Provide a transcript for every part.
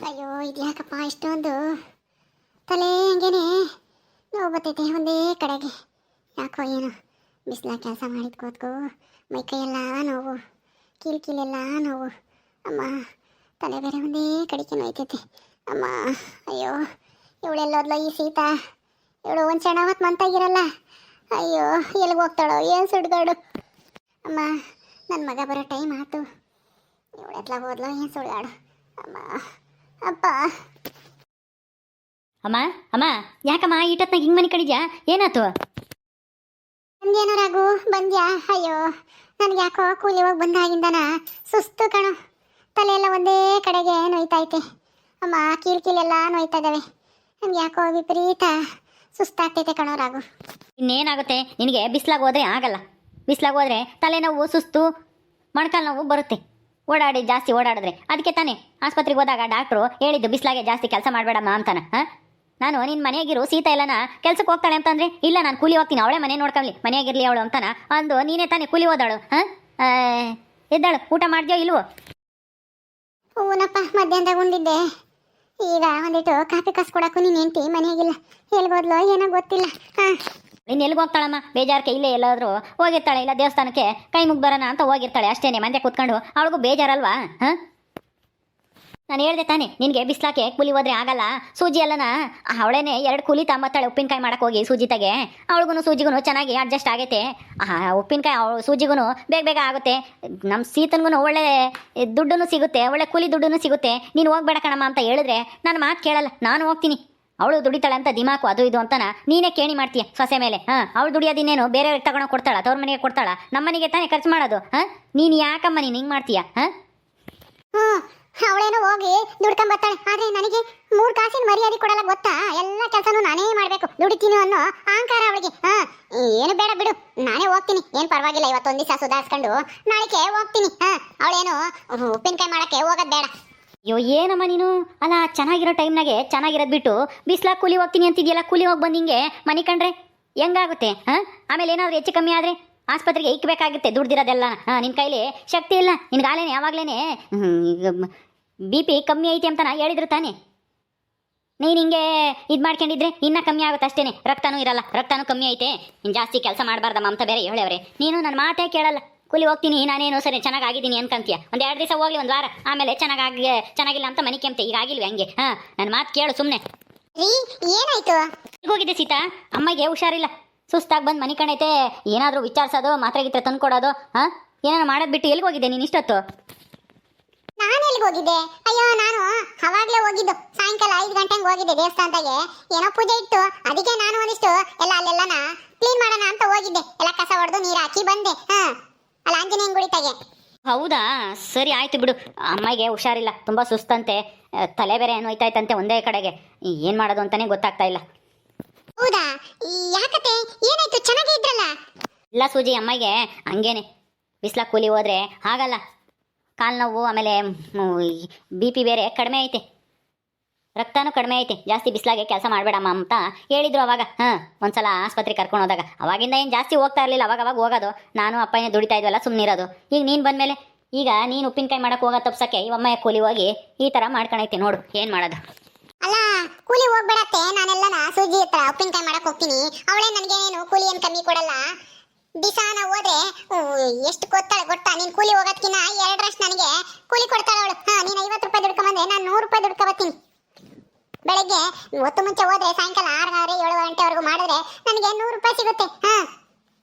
ಅಯ್ಯೋ ಇದ್ಯಾಕಪ್ಪ ಇಷ್ಟೊಂದು ತಲೆ ಹಂಗೇನೆ ನೋವು ಬರ್ತೈತೆ ಒಂದೇ ಕಡೆಗೆ. ಯಾಕೋ ಏನು ಬಿಸಿಲಾಗ ಕೆಲಸ ಮಾಡಿದ ಕೂತ್ಕೋ ಮೈಕೈಯೆಲ್ಲ ನೋವು, ಕೀಲೆಲ್ಲ ನೋವು. ಅಮ್ಮ ತಲೆ ಬೇರೆ ಒಂದೇ ಕಡೆಗೆ ನೋಯ್ತೈತೆ ಅಮ್ಮ. ಅಯ್ಯೋ ಇವಳೆಲ್ಲೋದ್ಲ ಈ ಸೀತಾ, ಇವಳು ಒಂದು ಸಣ್ಣ ಹೊತ್ತು ಮಂತಾಗಿರಲ್ಲ. ಅಯ್ಯೋ ಎಲ್ಲಿಗೆ ಹೋಗ್ತಾಳೋ ಏನು ಸುಡ್ಗಾಡು. ಅಮ್ಮ ನನ್ನ ಮಗ ಬರೋ ಟೈಮ್ ಆಯ್ತು, ಇವಳೆಲ್ಲ ಹೋದ್ಲೋ ಏನು ಸುಡ್ಗಾಡು. ಅಮ್ಮ ಅಪ್ಪ. ಅಮ್ಮ ಅಮ್ಮ ಯಾಕಮ್ಮ ಈಟತ್ನಾಗ ಹಿಂಗೆ ಮನೆ ಕಡಿದ್ಯಾ? ಏನಾಯ್ತು? ಬಂದ್ಯಾನೋ ರಾಘು ಬಂದ್ಯಾ? ಅಯ್ಯೋ ನನಗೆ ಯಾಕೋ ಕೂಲಿ ಹೋಗಿ ಬಂದಾಗಿಂದನ ಸುಸ್ತು ಕಣೋ, ತಲೆ ಎಲ್ಲ ಒಂದೇ ಕಡೆಗೆ ನೋಯ್ತೈತೆ ಅಮ್ಮ. ಕೀಲೆಲ್ಲ ನೋಯ್ತಾ ಇದ್ದಾವೆ. ನನಗೆ ಯಾಕೋ ವಿಪರೀತ ಸುಸ್ತಾಗ್ತೈತೆ ಕಣೋ ರಾಘು. ಇನ್ನೇನಾಗುತ್ತೆ ನಿನಗೆ? ಬಿಸಿಲಾಗ ಹೋದ್ರೆ ಆಗಲ್ಲ. ಬಿಸಿಲಾಗ ಹೋದ್ರೆ ತಲೆನೋವು, ಸುಸ್ತು, ಮೊಣಕಾಲು ನೋವು ಬರುತ್ತೆ. ಜಾಸ್ತಿ ಓಡಾಡಿದ್ರೆ. ಅದಕ್ಕೆ ತಾನೇ ಆಸ್ಪತ್ರೆಗೆ ಹೋದಾಗ ಡಾಕ್ಟ್ರು ಹೇಳಿದ್ದು ಬಿಸಿಲಾಗೆ ಜಾಸ್ತಿ ಕೆಲಸ ಮಾಡಬೇಡಮ್ಮ ಅಂತಾನೆ. ನಾನು ನಿನ್ನ ಮನೆಯಾಗಿರು, ಸೀತಾ ಎಲ್ಲನ ಕೆಲ್ಸಕ್ಕೆ ಹೋಗ್ತಾಳೆ ಅಂತಂದರೆ ಇಲ್ಲ ನಾನು ಕೂಲಿ ಹೋಗ್ತೀನಿ, ಅವಳೇ ಮನೆ ನೋಡ್ಕೊಳ್ಳಿ, ಮನೆಯಾಗಿರಲಿ ಅವಳು ಅಂತಾನ ಅಂದು ನೀನೇ ತಾನೇ ಕೂಲಿ ಹೋದಾಳು. ಎದ್ದಾಳು, ಊಟ ಮಾಡ್ದ್ಯೋ ಇಲ್ವೋ? ಹೂನಪ್ಪ ಮಧ್ಯಾಹ್ನದಾಗ ಉಂಡಿದ್ದೆ. ಈಗ ಒಂದಿಟ್ಟು ಕಾಫಿ ಕಸ್ಕೊಡಕ್ಕೂ ನೀನು ಹೆಂಡ್ತಿ ಮನೆಯಾಗಿಲ್ಲ, ಎಲ್ಗೋದ್ಲೋ ಏನೋ ಗೊತ್ತಿಲ್ಲ. ಇನ್ನು ಎಲ್ಲಿಗೆ ಹೋಗ್ತಾಳಮ್ಮ? ಬೇಜಾರಕ್ಕೆ ಇಲ್ಲೇ ಎಲ್ಲಾದರೂ ಹೋಗಿರ್ತಾಳೆ, ಇಲ್ಲ ದೇವಸ್ಥಾನಕ್ಕೆ ಕೈ ಮುಗಿ ಬರೋಣ ಅಂತ ಹೋಗಿರ್ತಾಳೆ ಅಷ್ಟೇನೆ. ಮಂದೆ ಕೂತ್ಕೊಂಡು ಅವಳಿಗೂ ಬೇಜಾರಲ್ವಾ? ನಾನು ಹೇಳ್ದೆ ತಾನೆ ನಿನಗೆ ಬಿಸ್ಲಾಕೆ ಕೂಲಿ ಹೋದ್ರೆ ಆಗಲ್ಲ. ಸೂಜಿ ಎಲ್ಲನ ಅವಳೇನೆ 2 ಕೂಲಿ ತಗೊಂಬತ್ತಾಳೆ ಉಪ್ಪಿನಕಾಯಿ ಮಾಡಕ್ಕೆ ಹೋಗಿ ಸೂಜಿತಾಗೆ. ಅವಳಿಗೂ ಸೂಜಿಗೂ ಚೆನ್ನಾಗಿ ಅಡ್ಜಸ್ಟ್ ಆಗೈತೆ. ಉಪ್ಪಿನಕಾಯಿ ಸೂಜಿಗೂ ಬೇಗ ಬೇಗ ಆಗುತ್ತೆ. ನಮ್ಮ ಸೀತನ್ಗೂ ಒಳ್ಳೆ ದುಡ್ಡು ಸಿಗುತ್ತೆ, ಒಳ್ಳೆ ಕೂಲಿ ದುಡ್ಡು ಸಿಗುತ್ತೆ. ನೀನು ಹೋಗ್ಬೇಡ ಕಣಮ್ಮ ಅಂತ ಹೇಳಿದ್ರೆ ನನ್ನ ಮಾತು ಕೇಳಲ್ಲ. ನಾನು ಹೋಗ್ತೀನಿ, ಅವಳು ದುಡಿತಾಳೆ ಅಂತ ದಿಮಾಕು ಅದು ಇದು ಅಂತಾನ ನೀನೇ ಕೇಣಿ ಮಾಡ್ತೀಯ ಸೊಸೆ ಮೇಲೆ. ಅವಳು ದುಡಿಯೋದಿನ್ನೇನು ಬೇರೆಯವ್ರಿಗೆ ತಗೊಂಡು ಕೊಡ್ತಾಳ? ತವ್ರ ಮನೆಗೆ ಕೊಡ್ತಾಳ? ನಮ್ಮ ಮನೆಗೆ ತಾನೇ ಖರ್ಚು ಮಾಡೋದು. ನೀನು ಯಾಕಮ್ಮ ನೀನು ಹಿಂಗೆ ಮಾಡ್ತೀಯ? ಅವಳೇನೋ ಹೋಗಿ ದುಡ್ಕೊಂಬರ್ತಾಳೆ, ಆದ್ರೆ ನನಗೆ 3 ಕಾಸಿನ ಮರ್ಯಾದೆ ಕೊಡಲ್ಲ ಗೊತ್ತಾ? ಎಲ್ಲ ಕೆಲಸನೂ ನಾನೇ ಮಾಡಬೇಕು, ದುಡಿತೀನಿ ಅನ್ನೋ ಅಹಂಕಾರ ಅವಳಿಗೆ. ಏನು ಬೇಡ ಬಿಡು, ನಾನೇ ಹೋಗ್ತೀನಿ, ಏನು ಪರವಾಗಿಲ್ಲ. ಇವತ್ತೊಂದು ದಿವಸ ಸುಧಾರಿಸ್ಕೊಂಡು ನಾಳೆಗೆ ಹೋಗ್ತೀನಿ. ಅವಳೇನು ಉಪ್ಪಿನಕಾಯಿ ಮಾಡಕ್ಕೆ ಹೋಗೋದು ಬೇಡ. ಅಯ್ಯೋ ಏನಮ್ಮ ನೀನು? ಅಲ್ಲ ಚೆನ್ನಾಗಿರೋ ಟೈಮ್ನಾಗೆ ಚೆನ್ನಾಗಿರೋದು ಬಿಟ್ಟು ಬಿಸ್ಲಾಗ ಕೂಲಿ ಹೋಗ್ತೀನಿ ಅಂತಿದ್ಯಲ್ಲ, ಕೂಲಿ ಹೋಗಿ ಬಂದು ಹಿಂಗೆ ಮನೆ ಕಂಡ್ರೆ ಹೆಂಗಾಗುತ್ತೆ? ಆಮೇಲೆ ಏನಾದರೂ ಹೆಚ್ಚು ಕಮ್ಮಿ ಆದರೆ ಆಸ್ಪತ್ರೆಗೆ ಇಕ್ಬೇಕಾಗುತ್ತೆ ದುಡ್ದಿರೋದೆಲ್ಲ. ನಿನ್ನ ಕೈಲಿ ಶಕ್ತಿ ಇಲ್ಲ. ನಿನ್ಗಾಲೇನೆ ಯಾವಾಗಲೇ BP ಕಮ್ಮಿ ಐತಿ ಅಂತ ಹೇಳಿದ್ರು ತಾನೆ. ನೀನು ಹಿಂಗೆ ಇದು ಮಾಡ್ಕೊಂಡಿದ್ರೆ ಇನ್ನೂ ಕಮ್ಮಿ ಆಗುತ್ತೆ ಅಷ್ಟೇ. ರಕ್ತನೂ ಇರಲ್ಲ, ರಕ್ತನೂ ಕಮ್ಮಿ ಐತೆ. ನೀನು ಜಾಸ್ತಿ ಕೆಲಸ ಮಾಡಬಾರ್ದಮ್ಮ ಅಂತ ಬೇರೆ ಹೇಳವ್ರೆ. ನೀನು ನನ್ನ ಮಾತೇ ಕೇಳಲ್ಲ. ಕೂಲಿ ಹೋಗ್ತೀನಿ ನಾನೇನು ಸರಿ ಚೆನ್ನಾಗಿದ್ದೀನಿ ಅನ್ಕಂತೀಯ. ಒಂದು 2 ದಿವಸ ಹೋಗ್ಲಿ, 1 ವಾರ, ಆಮೇಲೆ ಚೆನ್ನಾಗಿಲ್ಲ ಅಂತ ಮನೆ ಕೆಮ್ತೆ. ಈಗ ಆಗಿಲ್ವಿ ಹಂಗೆ? ನನ್ನ ಮಾತು ಕೇಳು ಸುಮ್ಮನೆ. ಏನಾಯ್ತು? ಹೋಗಿದ್ದೆ ಸೀತಾ, ಅಮ್ಮಗೆ ಹುಷಾರಿಲ್ಲ, ಸುಸ್ತಾಗಿ ಬಂದು ಮನೆ ಕಣೈತೆ. ಏನಾದರೂ ವಿಚಾರಿಸೋದು, ಮಾತ್ರೆ ಗೀತ್ರೆ ತಂದು ಕೊಡೋದು, ಏನಾರು ಮಾಡೋದು ಬಿಟ್ಟು ಎಲ್ಲಿಗೆ ಹೋಗಿದ್ದೆ ನೀನು ಇಷ್ಟೊತ್ತು? ನಾನು ಎಲ್ಲಿಗೆ ಹೋಗಿದ್ದೆ? ಅಯ್ಯೋ ನಾನು ಅವಾಗಲೇ ಹೋಗಿದ್ದು, ಸಾಯಂಕಾಲ 5 ಗಂಟೆಗೆ ಹೋಗಿದ್ದೆ ದೇವಸ್ಥಾನದಾಗೆ. ಏನೋ ಪೂಜೆ ಇತ್ತು, ಅದಕ್ಕೆ ನಾನು ಒಂದಿಷ್ಟು ಎಲ್ಲ ಅಲ್ಲೆಲ್ಲನ ಕ್ಲೀನ್ ಮಾಡೋಣ ಅಂತ ಹೋಗಿದ್ದೆ. ಎಲ್ಲ ಕಸ ಹೊಡೆದು ನೀರು ಹಾಕಿ ಬಂದೆ. ಅಲ್ಲ ಆಂಜನೇಯನ ಗುಡಿತಾಗೆ. ಹೌದಾ, ಸರಿ ಆಯ್ತು ಬಿಡು. ಅಮ್ಮಗೆ ಹುಷಾರಿಲ್ಲ, ತುಂಬ ಸುಸ್ತಂತೆ, ತಲೆ ಬೇರೆ ನೋಯ್ತಾಯ್ತಂತೆ ಒಂದೇ ಕಡೆಗೆ. ಏನು ಮಾಡೋದು ಅಂತಾನೆ ಗೊತ್ತಾಗ್ತಾ ಇಲ್ಲ. ಹೌದಾ, ಯಾಕತೆ ಏನಾಯ್ತು? ಚೆನ್ನಾಗೇ ಇದ್ರಲ್ಲ? ಇಲ್ಲ ಸೂಜಿ, ಅಮ್ಮಗೆ ಹಂಗೇನೆ ಬಿಸ್ಲಾಗ ಕೂಲಿ ಹೋದ್ರೆ ಆಗಲ್ಲ. ಕಾಲು ನೋವು, ಆಮೇಲೆ BP ಬೇರೆ ಕಡಿಮೆ ಐತೆ, ರಕ್ತನೂ ಕಡಿಮೆ ಐತೆ. ಜಾಸ್ತಿ ಬಿಸ್ಲಾಗೆ ಕೆಲಸ ಮಾಡಬೇಡಮ್ಮ ಅಂತ ಹೇಳಿದ್ರು ಅವಾಗ. ಒಂದ್ಸಲ ಆಸ್ಪತ್ರೆಗೆ ಕರ್ಕೊಂಡು ಹೋದಾಗ. ಅವಾಗಿಂದ ಏನು ಜಾಸ್ತಿ ಹೋಗ್ತಾ ಇರಲಿಲ್ಲ, ಅವಾಗ ಹೋಗೋದು. ನಾನು ಅಪ್ಪನೇ ದುಡಿತಾ ಇದ್ವಲ್ಲ, ಸುಮ್ಮನಿರೋದು. ಈಗ ನೀನು ಬಂದಮೇಲೆ ಈಗ ನೀನು ಉಪ್ಪಿನಕಾಯಿ ಮಾಡಕ್ಕೆ ಹೋಗೋ ತಪ್ಸಕ್ಕೆ ಇವಮ್ಮ ಕೂಲಿ ಹೋಗಿ ಈ ಥರ ಮಾಡ್ಕೊಳೈತೆ ನೋಡು. ಏನು ಮಾಡೋದು? ಅಲ್ಲ ಕೂಲಿ ಹೋಗ್ಬೇಡತ್ತೆ, ನಾನೆಲ್ಲನ ಸೂಜಿ ಹತ್ರ ಉಪ್ಪಿನಕಾಯಿ ಮಾಡಕ್ಕೆ ಹೋಗ್ತೀನಿ. ಅವಳೇ ನನಗೇನೇನು ಕೂಲಿ ಏನು ಕಮ್ಮಿ ಕೊಡಲ್ಲ. ದಿಸಾನ ಹೋದ್ರೆ ಎಷ್ಟು ಕೊಡ್ತಾಳೆ ಗೊತ್ತಾ? ನೀನು ಕೂಲಿ ಹೋಗೋದಕ್ಕಿಂತ 2ರಷ್ಟು ನನಗೆ ಕೂಲಿ ಕೊಡ್ತಾಳೆ ಅವಳು. ನೀನು 50 ರೂಪಾಯಿ ದುಡ್ಕೊಂಬಂದ್ರೆ ನಾನು 100 ರೂಪಾಯಿ ದುಡ್ಕೊಬತ್ತೀನಿ. ಬೆಳಗ್ಗೆ ಹೊತ್ತು ಮುಂಚೆ ಹೋದ್ರೆ ಸಾಯಂಕಾಲ 6 7 ಗಂಟೆವರೆಗೂ ಮಾಡಿದ್ರೆ ನನಗೆ 100 ರೂಪಾಯಿ ಸಿಗುತ್ತೆ.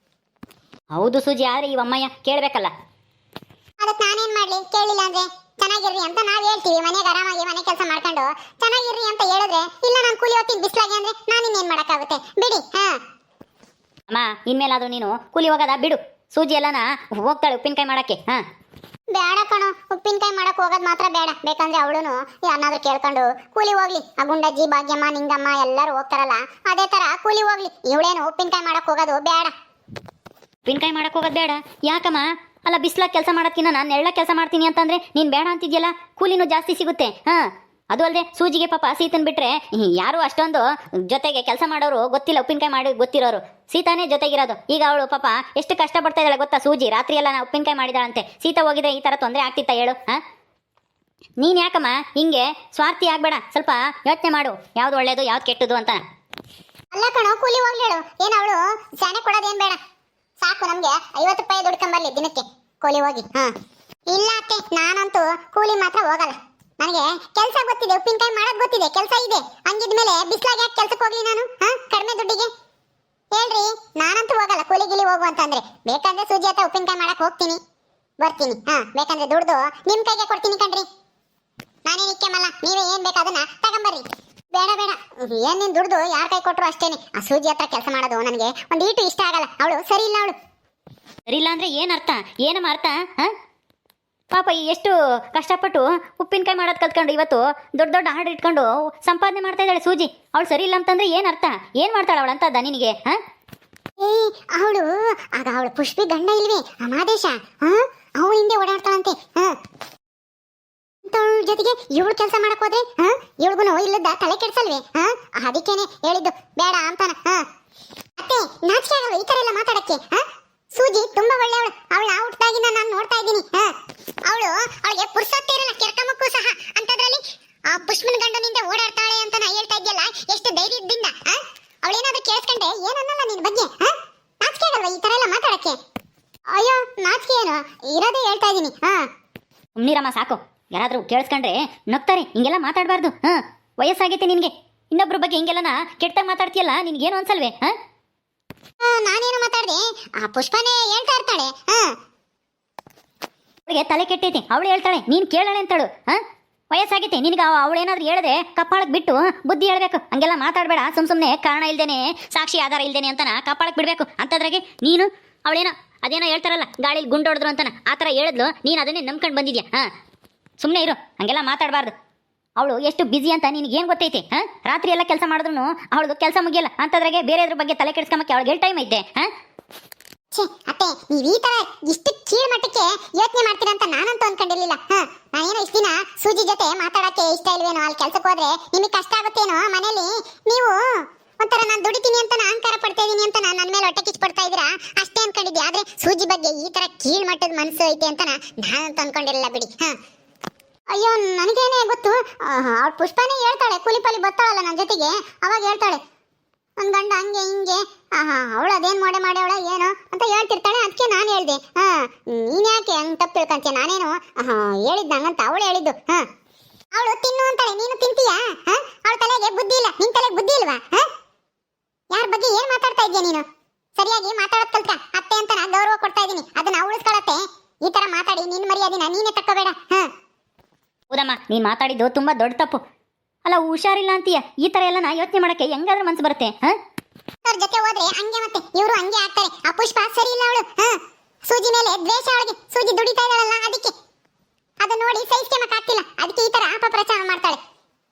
ಹೌದು ಸೂಜಿ, ಆದರೆ ಈ ಅಮ್ಮಯ್ಯ ಕೇಳಬೇಕಲ್ಲ. ಅದಕ್ಕೆ ನಾನೇನು ಮಾಡಲಿ? ಕೇಳಿಲ್ಲ ಅಂದ್ರೆ ಚೆನ್ನಾಗಿರ್ರಿ ಅಂತ ನಾವು ಹೇಳ್ತೀವಿ. ಮನೆಗೆ ಆರಾಮಾಗಿ ಮನೆ ಕೆಲಸ ಮಾಡ್ಕೊಂಡು ಚೆನ್ನಾಗಿರ್ರಿ ಅಂತ ಹೇಳಿದ್ರೆ, ಇಲ್ಲ ನಾನು ಕೂಲಿ ಹೋಗ್ತೀನಿ ಬಿಸ್ಲಾಗೆ ಅಂದ್ರೆ ನಾನು ಇನ್ನೇನು ಮಾಡೋಕ್ಕಾಗುತ್ತೆ? ಬಿಡಿ. ಅಮ್ಮ ಇನ್ಮೇಲಾದರೂ ನೀನು ಕೂಲಿ ಹೋಗೋದ ಬಿಡು. ಸೂಜಿ ಎಲ್ಲನ ಹೋಗ್ತಾಳೆ ಉಪ್ಪಿನಕಾಯಿ ಮಾಡಕ್ಕೆ. ಬೇಡ ಕಣೋ, ಉಪ್ಪಿನಕಾಯಿ ಮಾಡಕ್ ಹೋಗೋದು ಮಾತ್ರ ಬೇಡ. ಬೇಕಂದ್ರೆ ಅವಳುನು ಯಾರನ್ನಾದ್ರೂ ಕೇಳ್ಕೊಂಡು ಕೂಲಿ ಹೋಗ್ಲಿ. ಆ ಗುಂಡಜ್ಜಿ, ಭಾಗ್ಯಮ್ಮ, ನಿಂಗಮ್ಮ ಎಲ್ಲರೂ ಹೋಗ್ತಾರಲ್ಲ, ಅದೇ ತರ ಕೂಲಿ ಹೋಗ್ಲಿ. ಇವಳೇನು ಉಪ್ಪಿನಕಾಯಿ ಮಾಡಕ್ ಹೋಗೋದು ಬೇಡ. ಉಪ್ಪಿನಕಾಯಿ ಮಾಡಕ್ಕೆ ಹೋಗೋದು ಬೇಡ ಯಾಕಮ್ಮ? ಅಲ್ಲ ಬಿಸ್ಲಾಗ ಕೆಲಸ ಮಾಡೋದಕ್ಕಿಂತ ನಾನು ನೆರಳ ಕೆಲಸ ಮಾಡ್ತೀನಿ ಅಂತಂದರೆ ನೀನು ಬೇಡ ಅಂತಿದ್ಯಲ್ಲ. ಕೂಲಿನೂ ಜಾಸ್ತಿ ಸಿಗುತ್ತೆ. ಅದು ಅಲ್ಲದೆ ಸೂಜಿಗೆ ಪಾಪ ಸೀತನ್ ಬಿಟ್ಟರೆ ಯಾರು ಅಷ್ಟೊಂದು ಜೊತೆಗೆ ಕೆಲಸ ಮಾಡೋರು ಗೊತ್ತಿಲ್ಲ. ಉಪ್ಪಿನಕಾಯಿ ಮಾಡಿ ಗೊತ್ತಿರೋರು ಸೀತಾನೇ ಜೊತೆಗಿರೋದು. ಈಗ ಅವಳು ಪಾಪ ಎಷ್ಟು ಕಷ್ಟಪಡ್ತಾ ಇದ್ದಾಳೆ ಗೊತ್ತಾ? ಸೂಜಿ ರಾತ್ರಿ ಎಲ್ಲ ಉಪ್ಪಿನಕಾಯಿ ಮಾಡಿದಾಳಂತೆ. ಸೀತಾ ಹೋಗಿದ್ರೆ ಈ ಥರ ತೊಂದರೆ ಆಗ್ತಿತ್ತ ಹೇಳು? ನೀನು ಯಾಕಮ್ಮ ಹಿಂಗೆ ಸ್ವಾರ್ಥಿ ಆಗ್ಬೇಡ, ಸ್ವಲ್ಪ ಯೋಚನೆ ಮಾಡು ಯಾವ್ದು ಒಳ್ಳೇದು ಯಾವ್ದು ಕೆಟ್ಟದು ಅಂತ. ಅಲ್ಲ ಕಣೋ, ಕೂಲಿ ಹೋಗ್ಲಿ ಹೇಳು. ಏನು ಅವಳು ಸ್ಯಾನೆ ಕೊಡೋದೇನ್ ಬೇಡ, ಸಾಕು ನಮ್ಗೆ 50 ರೂಪಾಯಿ ದುಡ್ಕೊಂಬರ್ಲಿ ದಿನಕ್ಕೆ ಕೂಲಿ ಹೋಗಿ. ಇಲ್ಲ ಅತ್ತೆ, ನಾನಂತೂ ಕೂಲಿ ಮಾತ್ರ ಹೋಗಲ್ಲ. ನನಗೆ ಕೆಲಸ ಗೊತ್ತಿದೆ, ಉಪ್ಪಿನಕಾಯಿ ಮಾಡೋದು ಗೊತ್ತಿದೆ, ಕೆಲಸ ಇದೆ. ಹಂಗಿದ್ಮೇಲೆ ಬಿಸ್ಲಾಗ ಯಾಕೆ ಕೆಲ್ಸಕ್ಕೆ ಹೋಗ್ಲಿ ನಾನು? ಕಡಿಮೆ ದುಡ್ಡಿಗೆ ಹೇಳ್ರಿ. ನಾನಂತೂ ಹೋಗಲ್ಲ ಕೂಲಿ ಗಿಲಿ ಹೋಗು ಅಂತಂದ್ರೆ. ಬೇಕಾದ್ರೆ ಸೂಜಿ ಹತ್ರ ಉಪ್ಪಿನಕಾಯಿ ಮಾಡಕ್ ಹೋಗ್ತೀನಿ, ಬರ್ತೀನಿ. ಬೇಕಂದ್ರೆ ದುಡ್ದು ನಿಮ್ ಕೈಗೆ ಕೊಡ್ತೀನಿ ಕಣ್ರಿ. ನಾನೇ ನಿಕ್ಕಮಲ್ಲ, ನೀವೇ ಏನ್ ಬೇಕಾದನ್ನ ತಗೊಂಬರ್ರಿ. ಬೇಡ ಬೇಡ, ಏನ್ ನೀನ್ ದುಡ್ದು ಯಾರ ಕೈ ಕೊಟ್ರು ಅಷ್ಟೇನೆ. ಆ ಸೂಜಿ ಹತ್ರ ಕೆಲಸ ಮಾಡೋದು ನನಗೆ ಒಂದು ಈಟು ಇಷ್ಟ ಆಗಲ್ಲ. ಅವಳು ಸರಿ ಇಲ್ಲ. ಅವಳು ಸರಿ ಇಲ್ಲ ಅಂದ್ರೆ ಏನ್ ಅರ್ಥ? ಏನಮ್ಮ ಅರ್ಥ? ಪಾಪ ಎಷ್ಟು ಕಷ್ಟಪಟ್ಟು ಉಪ್ಪಿನಕಾಯಿ ಮಾಡೋದು ಕಲ್ತ್ಕೊಂಡು ಇವತ್ತು ದೊಡ್ಡ ದೊಡ್ಡ ಆರ್ಡರ್ ಇಟ್ಕೊಂಡು ಸಂಪಾದನೆ ಮಾಡ್ತಾ ಇದ್ದಾಳೆ ಸೂಜಿ. ಅವಳು ಸರಿ ಇಲ್ಲ ಅಂತಂದ್ರೆ ಏನ್ ಅರ್ಥ? ಏನ್ ಮಾಡ್ತಾಳೆ ಅವಳು ಅಂತದ ನಿನಗೆ? ಅವಳು ಆಗ ಅವಳು ಪುಷ್ಪಿ ಗಂಡ ಇಲ್ವೇ ಆ ಮಾದೇಶ, ಅವಳು ಹಿಂದೆ ಓಡಾಡ್ತಾಳಂತೆ. ಜೊತೆಗೆ ಇವಳು ಕೆಲಸ ಮಾಡಕ್ ಹೋದ್ರೆ ಇವಳಿಗೂ ಇಲ್ಲದ ತಲೆ ಕೆಡ್ಸಲ್ವೇ? ಅದಕ್ಕೇನೆ ಹೇಳಿದ್ದು ಬೇಡ ಅಂತಾನ. ಅತ್ತೆ, ನಾಚಿಕೆ ಆಗಲ್ಲ ಈ ತರ ಎಲ್ಲ ಮಾತಾಡಕ್ಕೆ? ಸೂಜಿ ತುಂಬಾ ಒಳ್ಳೆಯವಳು. ಅವಳ ಹುಟ್ಟಾಗಿನ ನಾನು ನೋಡ್ತಾ ಇದ್ದೀನಿ. ಅವಳಿಗೆ ಪುರ್ಸೊತ್ತೇ ಇರಲ್ಲ, ಕೆರ್ಕಮಕ್ಕೂ ಸಹ. ಅಂತದ್ರಲ್ಲಿ ಆ ಪುಷ್ಪನ ಗಂಡನಿಂದ ಓಡಾಡ್ತಾಳೆ ಅಂತ ನಾ ಹೇಳ್ತಾ ಇದ್ಯಲ್ಲ, ಎಷ್ಟು ಧೈರ್ಯದಿಂದ. ಅವಳೇನಾದ್ರೂ ಕೇಳಿಸ್ಕೊಂಡೆ ಏನನ್ನಲ್ಲ ನಿನ್ ಬಗ್ಗೆ. ನಾಚಿಕೆ ಆಗಲ್ವಾ ಈ ತರ ಎಲ್ಲ ಮಾತಾಡಕ್ಕೆ? ಅಯ್ಯೋ, ನಾಚಿಕೆ ಏನು ಇರೋದೇ ಹೇಳ್ತಾ ಇದ್ದೀನಿ. ಸುಮ್ನಿರಮ್ಮ ಸಾಕು. ಯಾರಾದ್ರೂ ಕೇಳಿಸ್ಕೊಂಡ್ರೆ ನಗ್ತಾರೆ. ಹಿಂಗೆಲ್ಲ ಮಾತಾಡಬಾರ್ದು. ವಯಸ್ಸಾಗೈತೆ ನಿನ್ಗೆ, ಇನ್ನೊಬ್ರ ಬಗ್ಗೆ ಹಿಂಗೆಲ್ಲನ ಕೆಟ್ಟಾಗ ಮಾತಾಡ್ತೀಯಲ್ಲ, ನಿನ್ಗೇನು ಅನ್ಸಲ್ವೇ? ನಾನೇನು ಮಾತಾಡ್ದೆ? ಆ ಪುಷ್ಪನೇ ಹೇಳ್ತಾ ಇರ್ತಾಳೆ. ಅವಳಿಗೆ ತಲೆ ಕೆಟ್ಟೈತಿ, ಅವಳು ಹೇಳ್ತಾಳೆ, ನೀನ್ ಕೇಳಾಳೆ ಅಂತಾಳು. ವಯಸ್ಸಾಗೈತೆ ನಿನಗೆ. ಅವಳೇನಾದ್ರೂ ಹೇಳಿದ್ರೆ ಕಪ್ಪಾಳಕ್ಕೆ ಬಿಟ್ಟು ಬುದ್ಧಿ ಹೇಳ್ಬೇಕು. ಹಂಗೆಲ್ಲ ಮಾತಾಡಬೇಡ. ಸುಮ್ನೆ ಕಾರಣ ಇಲ್ದೇನೆ, ಸಾಕ್ಷಿ ಆಧಾರ ಇಲ್ದೇನೆ ಅಂತನ ಕಪ್ಪಾಳಕ್ಕೆ ಬಿಡ್ಬೇಕು. ಅಂತದ್ರಾಗೆ ನೀನು ಅವಳೇನೋ ಅದೇನೋ ಹೇಳ್ತಾರಲ್ಲ, ಗಾಳಿಲಿ ಗುಂಡೊಡ್ದ್ರು ಅಂತನ ಆ ಥರ ಹೇಳಿದ್ಲು, ನೀನು ಅದನ್ನೇ ನಂಬ್ಕೊಂಡು ಬಂದಿದ್ಯಾ? ಸುಮ್ಮನೆ ಇರು, ಹಂಗೆಲ್ಲ ಮಾತಾಡಬಾರ್ದು. ಅವಳು ಎಷ್ಟು ಬ್ಯುಸಿ ಅಂತ ನಿನಗೇನು ಗೊತ್ತೈತೆ? ರಾತ್ರಿ ಎಲ್ಲ ಕೆಲಸ ಮಾಡಿದ್ರು ಅವಳದು ಕೆಲಸ ಮುಗಿಯಲ್ಲ. ಅಂತದ್ರಾಗೆ ಬೇರೆಯದ್ರ ಬಗ್ಗೆ ತಲೆ ಕೆಡಿಸ್ಕೊಂಬಕ್ಕೆ ಅವಳಿಗೆ ಟೈಮ್ ಐತೆ? ಅತ್ತೆ, ನೀವ್ ಈ ತರ ಇಷ್ಟು ಕೀಳ್ ಮಟ್ಟಕ್ಕೆ ಯೋಚನೆ ಮಾಡ್ತೀರಾ ಅಂತ ನಾನಂತೂ ಅನ್ಕೊಂಡಿರ್ಲಿಲ್ಲ. ನಾನೇನೋ ಇಷ್ಟ ದಿನ ಸೂಜಿ ಜೊತೆ ಮಾತಾಡಕ್ಕೆ ಇಷ್ಟ ಇಲ್ವೇನೋ, ಅಲ್ಲಿ ಕೆಲ್ಸಕ್ಕೆ ಹೋದ್ರೆ ನಿಮಗೆ ಕಷ್ಟ ಆಗುತ್ತೇನೋ ಮನೇಲಿ, ನೀವು ಒಂಥರ ನಾನು ದುಡಿತೀನಿ ಅಂತ ಅಹಂಕಾರ ಪಡ್ತಾ ಇದೀನಿ ಅಂತ ನನ್ನ ಮೇಲೆ ಹೊಟ್ಟೆ ಕಿಚ್ಚು ಪಡ್ತಾ ಇದ್ದೀರಾ ಅಷ್ಟೇ ಅನ್ಕೊಂಡಿದ್ದೆ. ಆದ್ರೆ ಸೂಜಿ ಬಗ್ಗೆ ಈ ತರ ಕೀಳ್ ಮಟ್ಟದ ಮನಸ್ಸು ಐತೆ ಅಂತ ನಾನಂತೂ ಅನ್ಕೊಂಡಿರಲಿಲ್ಲ ಬಿಡಿ. ಅಯ್ಯೋ, ನನಗೇನೆ ಗೊತ್ತು. ಅವ್ಳ ಪುಷ್ಪನೇ ಹೇಳ್ತಾಳೆ, ಕೂಲಿ ಪಾಲಿ ಬರ್ತಾಳಲ್ಲ ನನ್ನ ಜೊತೆಗೆ, ಅವಾಗ ಹೇಳ್ತಾಳೆ ನನ್ನ ಗಂಡ ಹಂಗೆ ಹಿಂಗೆ, ಅವಳು ಅದೇನು ಮಾಡವಳ ಏನೋ ಅಂತ ಹೇಳ್ತಿರ್ತಾಳೆ. ಅದಕ್ಕೆ ನಾನು ಹೇಳ್ದೆ, ನೀನು ಯಾಕೆ ಹಂಗೆ ತಪ್ಪು ತಿಳ್ಕೊಂತೀಯ, ನಾನೇನು ಹೇಳಿದ್ದು ನಂಗಂತ ಅವಳು ಹೇಳಿದ್ದು. ಅವಳು ತಿನ್ನು ಅಂತಾಳೆ, ನೀನು ತಿಂತೀಯಾ? ಅವಳ ತಲೆಗೆ ಬುದ್ಧಿ ಇಲ್ಲ, ನಿನ್ ತಲೆಗೆ ಬುದ್ಧಿ ಇಲ್ವಾ? ಯಾರ ಬಗ್ಗೆ ಏನ್ ಮಾತಾಡ್ತಾ ಇದ್ದೀಯ ನೀನು? ಸರಿಯಾಗಿ ಮಾತಾಡೋದ್ ಕಲ್ತ. ಅತ್ತೆ ಅಂತ ನಾ ಗೌರವ ಕೊಡ್ತಾ ಇದ್ದೀನಿ, ಅದನ್ನ ಉಳಿಸ್ಕೊಳತ್ತೆ. ಈ ತರ ಮಾತಾಡಿ ನಿನ್ ಮರ್ಯಾದಿನ ನೀನೇ ತಕ್ಕೋಬೇಡ. ಹೌದಮ್ಮ, ನೀನ್ ಮಾತಾಡಿದ್ದು ತುಂಬಾ ದೊಡ್ಡ ತಪ್ಪು. ಅಲ್ಲ, ಹುಷಾರಿಲ್ಲ ಅಂತೀಯ, ಈ ತರ ಎಲ್ಲ ನಾ ಯೋಚನೆ ಮಾಡಕ್ಕೆ ಹೆಂಗಾದ್ರೂ ಮನ್ಸು ಬರುತ್ತೆ? ಅವ್ರ ಜೊತೆ ಹೋದ್ರೆ ಹಂಗೆ, ಮತ್ತೆ ಇವರು ಹಂಗೆ ಆಗ್ತಾರೆ. ಆ ಪುಷ್ಪ ಸರಿ ಇಲ್ಲ. ಅವಳು ಸೂಜಿ ಮೇಲೆ ದ್ವೇಷ, ಅವಳಿಗೆ ಸೂಜಿ ದುಡಿತಾ ಇದ್ದಾಳಲ್ಲ ಅದಕ್ಕೆ. ಅದನ್ನ ನೋಡಿ ಸಹಿಸ್ಕೊಂಬಕ್ ಆಗ್ತಿಲ್ಲ, ಅದಕ್ಕೆ ಈ ತರ ಅಪಪ್ರಚಾರ ಮಾಡ್ತಾಳೆ.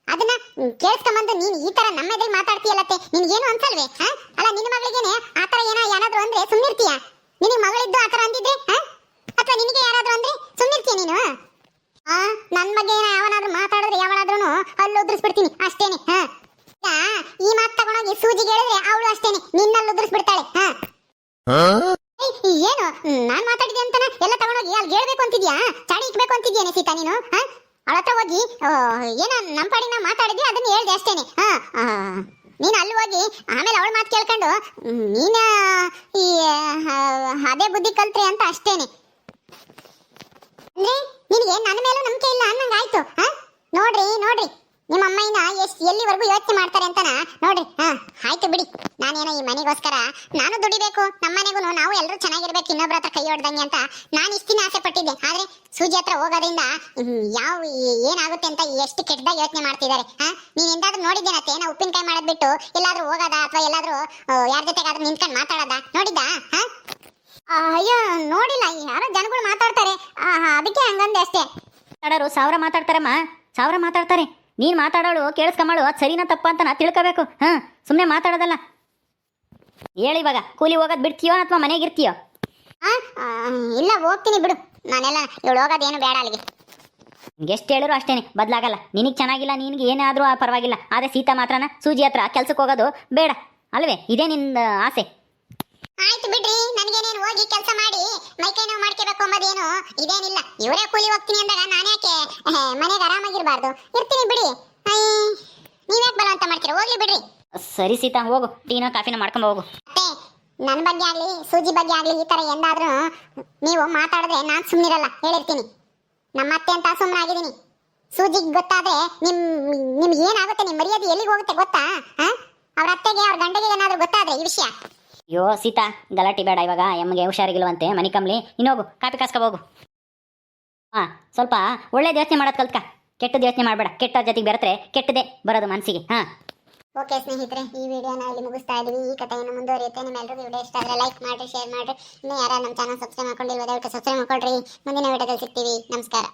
ಅದನ್ನ ಕೇಳಿಸ್ಕೊಂಬಂದು ನೀನ್ ಈ ತರ ನಮ್ಮ ಎದುರು ಮಾತಾಡ್ತೀಯಲ್ಲತ್ತೆ, ನಿನ್ಗೇನು ಅನ್ಸಲ್ವೇ? ಅಲ್ಲ, ನಿನ್ನ ಮಗಳಿಗೇನೆ ಆ ತರ ಏನಾದ್ರು ಅಂದ್ರೆ ಸುಮ್ನಿರ್ತೀಯ? ನಿನಗೆ ಮಗಳಿದ್ದು ಆ ತರ ಅಂದಿದ್ರೆ, ಅಥವಾ ನಿನಗೆ ಯಾರಾದ್ರೂ ಅಂದ್ರೆ ಸುಮ್ನಿರ್ತೀಯ ನೀನು? ನನ್ ಬಗ್ಗೆ ಯಾವನಾದ್ರೂ ಮಾತಾಡಿದ್ರೆ ಯಾವನಾದ್ರೂ ಅಲ್ಲಿ ಉದ್ರಿಸ್ಬಿಡ್ತೀನಿ ಅಷ್ಟೇನೆ. ಈ ಮಾತು ತಗೊಂಡೋಗಿ ಸೂಜಿಗೆ ಹೇಳಿದ್ರೆ ಅವಳು ಅಷ್ಟೇನೆ ನಿನ್ನಲ್ಲಿ ಉದ್ರಿಸ್ಬಿಡ್ತಾಳೆ. ಏನು ನಾನ್ ಮಾತಾಡಿದೆ ಅಂತಾನ ಎಲ್ಲ ತಗೊಂಡೋಗಿ ಅಲ್ಲಿ ಹೇಳ್ಬೇಕು ಅಂತಿದ್ಯಾ? ಚಾಡಿ ಇಕ್ಬೇಕು ಅಂತಿದ್ಯಾನೆ ಸೀತಾ ನೀನು? ಅವಳ ಹತ್ರ ಹೋಗಿ ಏನೋ ನಮ್ಮ ಪಾಡಿನ ಮಾತಾಡಿದ್ವಿ, ಅದನ್ನ ಹೇಳ್ದೆ ಅಷ್ಟೇನೆ. ನೀನು ಅಲ್ಲಿ ಹೋಗಿ ಆಮೇಲೆ ಅವಳ ಮಾತು ಕೇಳ್ಕೊಂಡು ನೀನ ಈ ಅದೇ ಬುದ್ಧಿ ಕಲ್ತ್ರೆ ಅಂತ ಅಷ್ಟೇನೆ. ಅಂದ್ರೆ ನಿನಗೆ ನನ್ನ ಮೇಲೂ ನಂಬಿಕೆ ಇಲ್ಲ ಅನ್ನಂಗ ಆಯ್ತು. ನೋಡ್ರಿ ನಿಮ್ಮ ಅಮ್ಮಯ್ಯನ ಎಲ್ಲಿವರೆಗೂ ಯೋಚನೆ ಮಾಡ್ತಾರೆ ಅಂತನ ನೋಡ್ರಿ. ಆಯ್ತು ಬಿಡಿ, ನಾನೇನೋ ಈ ಮನೆಗೋಸ್ಕರ ನಾನು ದುಡಿಬೇಕು, ನಮ್ಮ ಮನೆಗೂ ನಾವು ಎಲ್ಲರೂ ಚೆನ್ನಾಗಿರ್ಬೇಕು, ಇನ್ನೊಬ್ರ ಹತ್ರ ಕೈ ಹೊಡ್ದಂಗೆ ಅಂತ ನಾನು ಇಷ್ಟಿನ ಆಸೆ ಪಟ್ಟಿದ್ದೆ. ಆದ್ರೆ ಸೂಜಿ ಹತ್ರ ಹೋಗೋದ್ರಿಂದ ಏನಾಗುತ್ತೆ ಅಂತ ಎಷ್ಟು ಕೆಟ್ಟದಾಗ ಯೋಚನೆ ಮಾಡ್ತಿದ್ದಾರೆ. ನೀನ್ ಎಂದಾದ್ರೂ ನೋಡಿದ್ದೇನತ್ತೆ? ನಾ ಉಪ್ಪಿನಕಾಯಿ ಮಾಡೋದ್ ಬಿಟ್ಟು ಎಲ್ಲಾದ್ರೂ ಹೋಗೋದ ಅಥವಾ ಎಲ್ಲಾದ್ರೂ ಯಾರ ಜೊತೆಗಾದ್ರೂ ನಿಂತ್ಕೊಂಡು ಮಾತಾಡೋದ ನೋಡಿದ್ದ? ಅಯ್ಯೋ, ನೋಡಿಲ್ಲ. ಯಾರೋ ಜನಗಳು ಮಾತಾಡ್ತಾರೆ, ಅದಕ್ಕೆ ಹಂಗಂದೆ ಅಷ್ಟೇ. ಮಾತಾಡೋರು ಸಾವಿರ ಮಾತಾಡ್ತಾರಮ್ಮ, ಸಾವಿರ ಮಾತಾಡ್ತಾರೆ. ನೀನ್ ಮಾತಾಡೋಳು ಕೇಳಿಸ್ಕೊಂಬಳು, ಅದು ಸರಿನಾ ತಪ್ಪ ಅಂತ ನಾ ತಿಳ್ಕೋಬೇಕು. ಸುಮ್ಮನೆ ಮಾತಾಡೋದಲ್ಲ. ಹೇಳಿ, ಇವಾಗ ಕೂಲಿ ಹೋಗೋದು ಬಿಡ್ತೀಯೋ ಅಥವಾ ಮನೆಗಿರ್ತೀಯೋ? ಇಲ್ಲ, ಹೋಗ್ತೀನಿ ಬಿಡು. ನಾನೆಲ್ಲ ಇವಳು ಹೋಗೋದೇನು ಬೇಡ ಅಲ್ಲಿಗೆ. ಎಷ್ಟು ಹೇಳಿದ್ರು ಅಷ್ಟೇನೆ, ಬದಲಾಗಲ್ಲ. ನಿನಗೆ ಚೆನ್ನಾಗಿಲ್ಲ, ನಿನಗೆ ಏನಾದರೂ ಪರವಾಗಿಲ್ಲ. ಆದರೆ ಸೀತಾ ಮಾತ್ರನ ಸೂಜಿ ಹತ್ರ ಕೆಲ್ಸಕ್ಕೆ ಹೋಗೋದು ಬೇಡ ಅಲ್ವೇ? ಇದೇ ನಿನ್ನ ಆಸೆ. ಆಯ್ತು ಬಿಡ್ರಿ, ನನಗೇನೇನು ಹೋಗಿ ಕೆಲಸ ಮಾಡಿ ಮೈಕೈ ನೋವು ಮಾಡ್ಕೋಬೇಕು ಅಂಬೋದೇನು ಇದೇನಿಲ್ಲ. ಇವರೇ ಕೂಲಿ ಹೋಗ್ತೀನಿ ಅಂದಾಗ ನಾನು ಯಾಕೆ ಮನೆಗೆ ಆರಾಮಾಗಿರ್ಬಾರ್ದು? ಇರ್ತೀನಿ ಬಿಡಿ. ನೀವ್ಯಾಕೆ ಬಲವಂತ ಮಾಡ್ತೀರಾ? ಹೋಗ್ಲಿ ಬಿಡ್ರಿ. ಸರಿ ಸೀತಾ, ಹೋಗು, ಟೀನೋ ಕಾಫಿನೋ ಮಾಡ್ಕೊಂಬ ಹೋಗು. ಮತ್ತೆ ನನ್ನ ಬಗ್ಗೆ ಆಗ್ಲಿ ಸೂಜಿ ಬಗ್ಗೆ ಆಗ್ಲಿ ಈ ತರ ಎಂದಾದ್ರೂ ನೀವು ಮಾತಾಡಿದ್ರೆ ನಾನು ಸುಮ್ಮನಿರಲ್ಲ, ಹೇಳಿರ್ತೀನಿ. ನಮ್ಮ ಅತ್ತೆ ಅಂತ ಸುಮ್ಮನಾಗಿದ್ದೀನಿ. ಸೂಜಿಗೆ ಗೊತ್ತಾದ್ರೆ ನಿಮ್ಗೆ ಏನಾಗುತ್ತೆ? ನಿಮ್ಮ ಮರ್ಯಾದೆ ಎಲ್ಲಿಗೆ ಹೋಗುತ್ತೆ ಗೊತ್ತಾ? ಅವ್ರ ಅತ್ತೆಗೆ ಅವ್ರ ಗಂಡಗೆ ಏನಾದ್ರೂ ಗೊತ್ತಾದ್ರೆ ಈ ವಿಷಯ. ಅಯ್ಯೋ ಸೀತಾ, ಗಲಾಟೆ ಬೇಡ ಇವಾಗ. ಎಮ್ಮಗೆ ಹುಷಾರಿಗಿಲ್ವಂತೆ, ಮನಿ ಕಮ್ಲಿ. ಇನ್ನೋಗು, ಕಾಪಿ ಕಾಸ್ಕೋಬೋಗು. ಹಾಂ, ಸ್ವಲ್ಪ ಒಳ್ಳೇದು ಯೋಚನೆ ಮಾಡೋದು ಕಲ್ತ್ಕ, ಕೆಟ್ಟದ್ದು ಯೋಚನೆ ಮಾಡಬೇಡ. ಕೆಟ್ಟ ಜೊತೆಗೆ ಬೆರೆತ್ರೆ ಕೆಟ್ಟದೇ ಬರೋದು ಮನಸ್ಸಿಗೆ. ಹಾಂ, ಓಕೆ ಸ್ನೇಹಿತರೆ, ಈ ವಿಡಿಯೋನ ಇಲ್ಲಿ ಮುಗಿಸ್ತಾ ಇದೀವಿ. ಈ ಕಥೆಯನ್ನು ಮುಂದುವರಿಯುತ್ತೆ. ನಿಮ್ಮೆಲ್ಲರಿಗೂ ವಿಡಿಯೋ ಇಷ್ಟ ಆದರೆ ಲೈಕ್ ಮಾಡಿರಿ, ಶೇರ್ ಮಾಡಿರಿ. ಇನ್ನೂ ಯಾರು ನಮ್ಮ ಚಾನಲ್ ಸಬ್ಸ್ಕ್ರೈಬ್ ಮಾಡ್ಕೊಂಡಿಲ್ವ ದಯವಿಟ್ಟು ಸಬ್ಸ್ಕ್ರೈಬ್ ಮಾಡ್ಕೊಳ್ರಿ. ಮುಂದಿನ ವಿಡಿಯೋದಲ್ಲಿ ಸಿಗ್ತೀವಿ. ನಮಸ್ಕಾರ.